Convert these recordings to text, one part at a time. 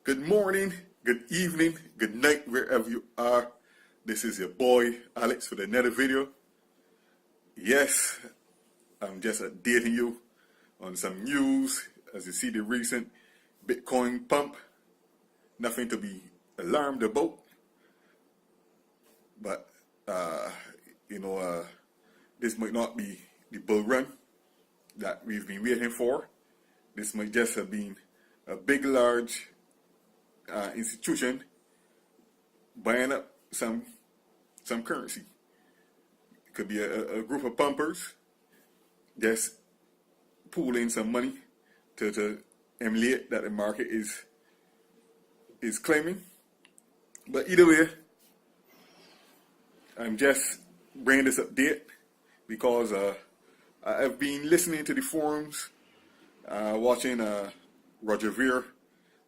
Good morning, good evening, good night, wherever you are. This is your boy Alex with another video. Yes, I'm just updating you on some news. As you see, the recent Bitcoin pump, nothing to be alarmed about. But, uh, you know, uh, this might not be the bull run that we've been waiting for. This might just have been a big, large institution buying up some currency. It could be a group of pumpers just pooling some money to emulate that the market is claiming. But either way, I'm just bringing this update because I've been listening to the forums, watching Roger Ver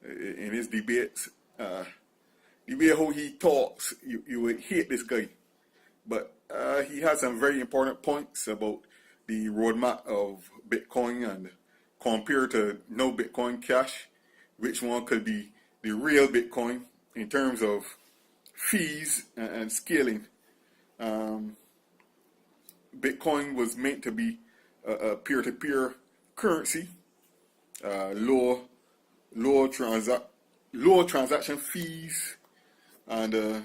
in his debates. The way how he talks, you would hate this guy. But he had some very important points about the roadmap of Bitcoin and compared to no Bitcoin Cash, which one could be the real Bitcoin in terms of fees and scaling. Bitcoin was meant to be a peer-to-peer currency, low transaction fees, and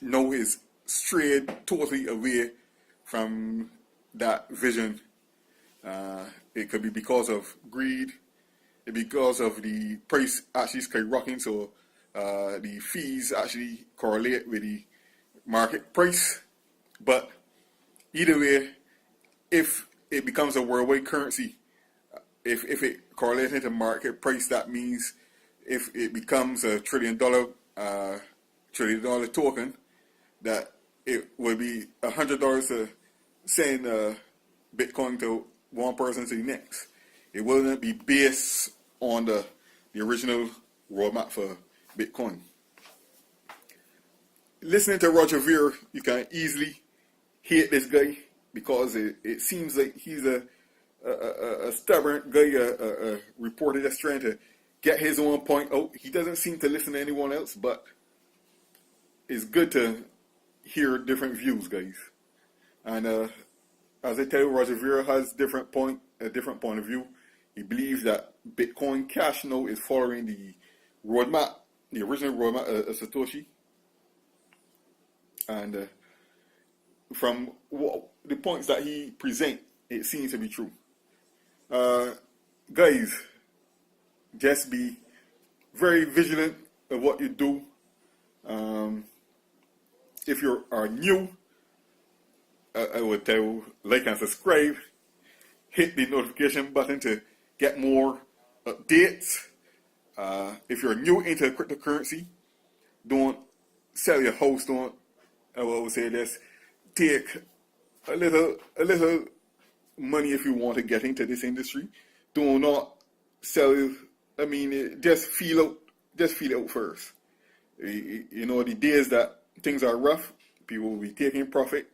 now is strayed totally away from that vision. It could be because of greed, because of the price actually skyrocketing, so the fees actually correlate with the market price. But either way, if it becomes a worldwide currency, if it correlates into market price, that means if it becomes a $1 trillion token, that it would be $100 to send Bitcoin to one person to the next. It wouldn't be based on the original roadmap for Bitcoin. Listening to Roger Ver, you can easily hate this guy because it seems like he's a stubborn guy, a reporter that's trying to get his own point out. He doesn't seem to listen to anyone else, but it's good to hear different views, guys. And as I tell you, Roger Ver has a different point of view. He believes that Bitcoin Cash now is following the roadmap, the original roadmap of Satoshi. And from the points that he presents, it seems to be true. Guys, just be very vigilant of what you do. If you are new, I would tell you, like and subscribe. Hit the notification button to get more updates. If you're new into cryptocurrency, don't sell your house. I would say this: take a little money if you want to get into this industry. Do not sell. I mean, just feel it out first. You know, the days that things are rough, people will be taking profit.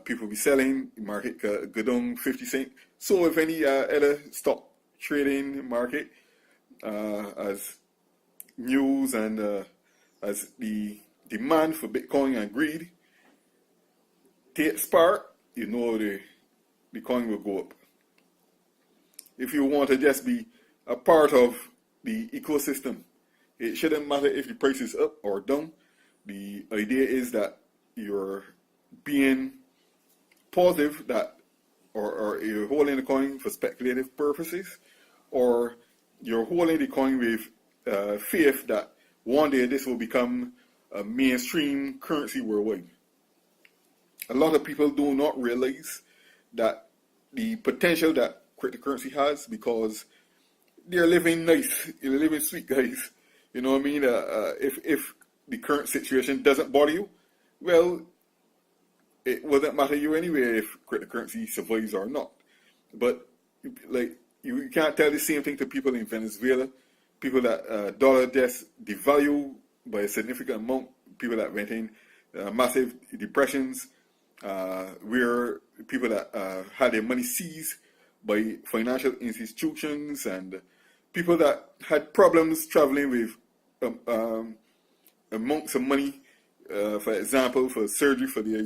People will be selling. The market go down 50 cents. So if any other stock trading market, as news and as the demand for Bitcoin and greed takes part, you know the coin will go up. If you want to just be a part of the ecosystem, it shouldn't matter if the price is up or down. The idea is that you're being positive that or you're holding the coin for speculative purposes, or you're holding the coin with faith that one day this will become a mainstream currency worldwide. A lot of people do not realize that the potential that cryptocurrency has because they're living nice, they're living sweet, guys. You know what I mean? If the current situation doesn't bother you, well, it wouldn't matter to you anyway if cryptocurrency survives or not. But like you can't tell the same thing to people in Venezuela, people that dollar just devalue by a significant amount, people that went in massive depressions, where people that had their money seized by financial institutions and people that had problems traveling with amounts of money, for example, for surgery for their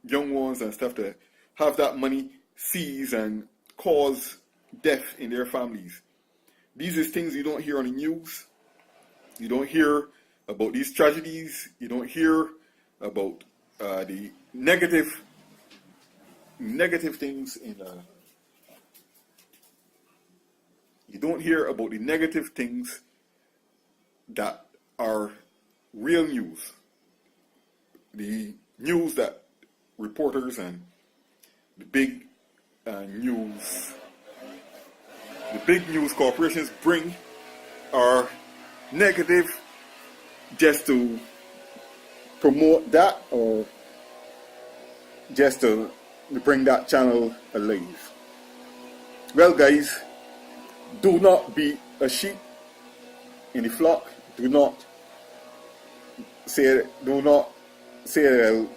young ones and stuff, to have that money seize and cause death in their families. These are things you don't hear on the news. You don't hear about these tragedies. You don't hear about the negative things in. You don't hear about the negative things that are real news. The news that reporters and the big news corporations bring are negative just to promote that, or just to bring that channel alive. Well, guys, do not be a sheep in the flock. Do not say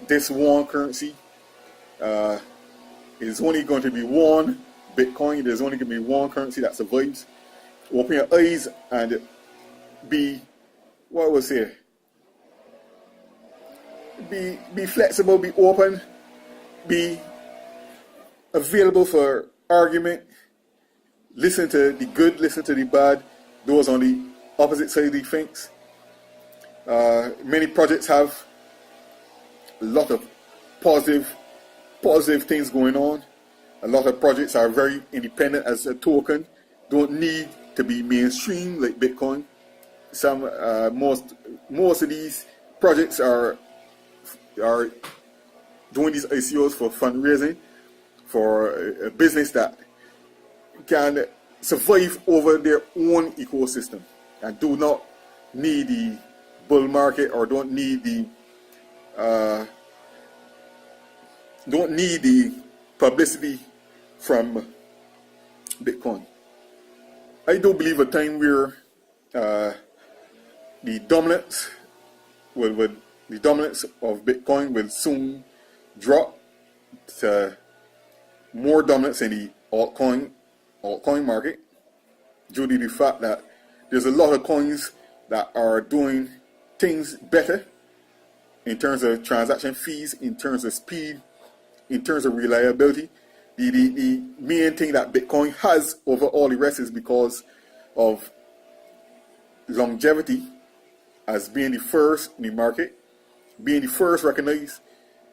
this one currency is only going to be one Bitcoin. There's only going to be one currency that survives. Open your eyes and be, what I would say, be flexible, be open, be available for argument. Listen to the good, listen to the bad, those on the opposite side of the fence. Many projects have a lot of positive things going on. A lot of projects are very independent as a token, don't need to be mainstream like Bitcoin. Some most of these projects are doing these ICOs for fundraising, for a business that can survive over their own ecosystem and do not need the bull market, or don't need the publicity from Bitcoin. I do believe a time where the dominance of Bitcoin will soon drop to more dominance in the altcoin market, due to the fact that there's a lot of coins that are doing things better in terms of transaction fees, in terms of speed, in terms of reliability. The main thing that Bitcoin has over all the rest is because of longevity, as being the first in the market, being the first recognized.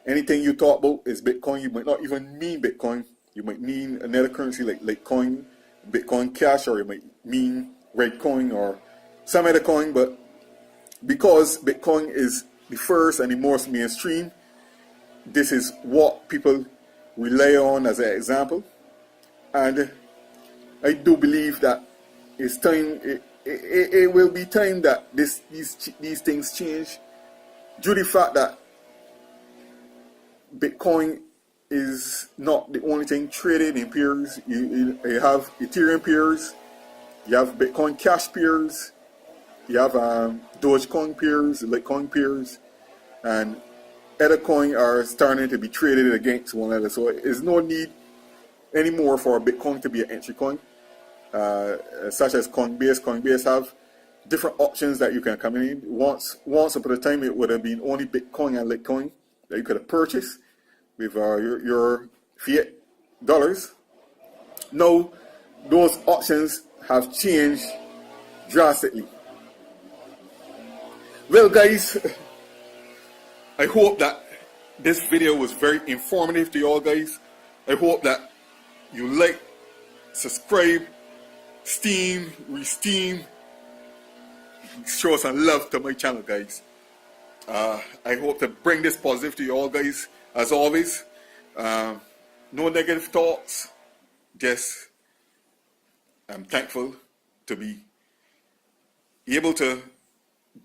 Anything you talk about is Bitcoin. You might not even mean Bitcoin. You might mean another currency like Litecoin, Bitcoin Cash, or you might mean Redcoin or some other coin. But because Bitcoin is the first and the most mainstream, this is what people rely on as an example. And I do believe that it's time. It will be time that these things change, due to the fact that Bitcoin is not the only thing traded in pairs. You have Ethereum pairs, you have Bitcoin Cash pairs, you have Dogecoin pairs, Litecoin pairs, and other coins are starting to be traded against one another. So there's no need anymore for Bitcoin to be an entry coin, such as Coinbase. Coinbase have different options that you can come in. Once upon a time, it would have been only Bitcoin and Litecoin that you could have purchased with your fiat dollars. Now, those options have changed drastically. Well, guys, I hope that this video was very informative to you all, guys. I hope that you like, subscribe, steam, re-steam, show some love to my channel, guys. I hope to bring this positive to you all, guys. As always, no negative thoughts. Just, I'm thankful to be able to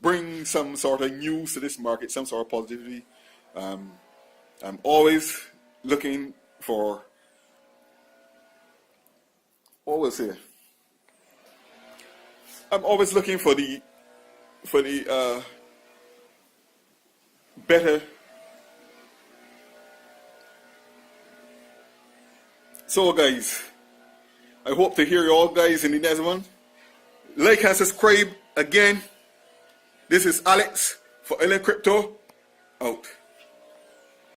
bring some sort of news to this market, some sort of positivity. I'm always looking for, I'm always looking for the better. So, guys, I hope to hear you all, guys, in the next one. like and subscribe again. This is Alex for LA Crypto, out.